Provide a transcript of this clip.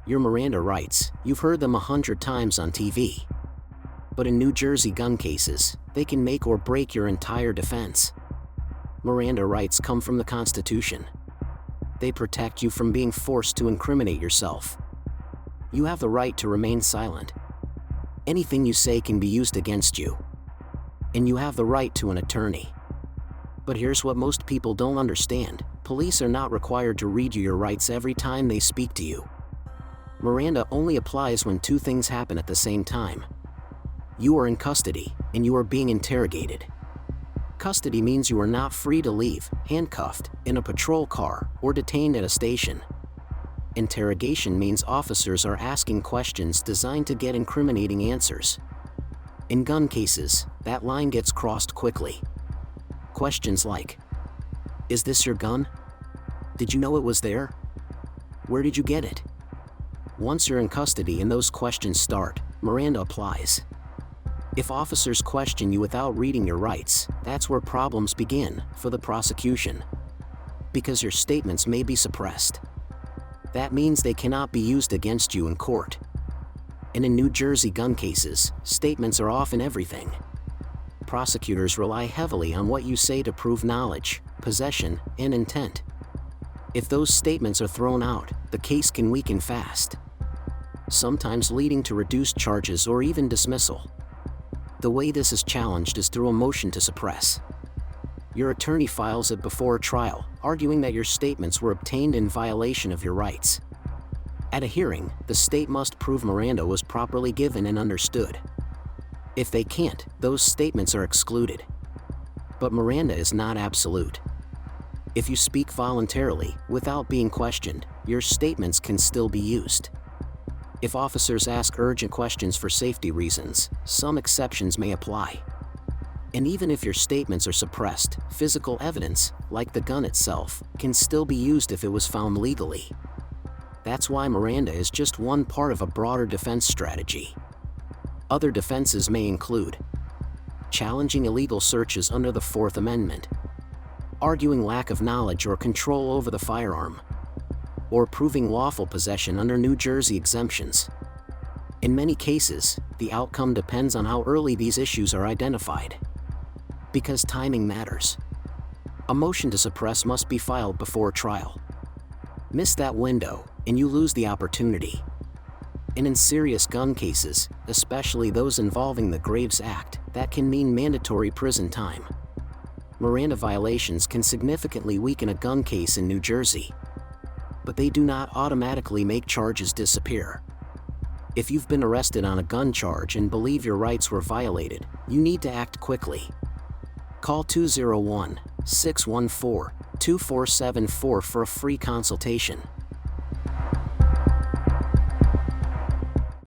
Your Miranda rights, you've heard them 100 times on TV. But in New Jersey gun cases, they can make or break your entire defense. Miranda rights come from the Constitution. They protect you from being forced to incriminate yourself. You have the right to remain silent. Anything you say can be used against you. And you have the right to an attorney. But here's what most people don't understand. Police are not required to read you your rights every time they speak to you. Miranda only applies when two things happen at the same time. You are in custody, and you are being interrogated. Custody means you are not free to leave, handcuffed, in a patrol car, or detained at a station. Interrogation means officers are asking questions designed to get incriminating answers. In gun cases, that line gets crossed quickly. Questions like, "Is this your gun? Did you know it was there? Where did you get it?" Once you're in custody and those questions start, Miranda applies. If officers question you without reading your rights, that's where problems begin for the prosecution. Because your statements may be suppressed. That means they cannot be used against you in court. And in New Jersey gun cases, statements are often everything. Prosecutors rely heavily on what you say to prove knowledge, possession, and intent. If those statements are thrown out, the case can weaken fast, sometimes leading to reduced charges or even dismissal. The way this is challenged is through a motion to suppress. Your attorney files it before a trial, arguing that your statements were obtained in violation of your rights. At a hearing, the state must prove Miranda was properly given and understood. If they can't, those statements are excluded. But Miranda is not absolute. If you speak voluntarily, without being questioned, your statements can still be used. If officers ask urgent questions for safety reasons, some exceptions may apply. And even if your statements are suppressed, physical evidence, like the gun itself, can still be used if it was found legally. That's why Miranda is just one part of a broader defense strategy. Other defenses may include challenging illegal searches under the Fourth Amendment, arguing lack of knowledge or control over the firearm, or proving lawful possession under New Jersey exemptions. In many cases, the outcome depends on how early these issues are identified. Because timing matters. A motion to suppress must be filed before trial. Miss that window, and you lose the opportunity. And in serious gun cases, especially those involving the Graves Act, that can mean mandatory prison time. Miranda violations can significantly weaken a gun case in New Jersey. But they do not automatically make charges disappear. If you've been arrested on a gun charge and believe your rights were violated, you need to act quickly. Call 201-614-2474 for a free consultation.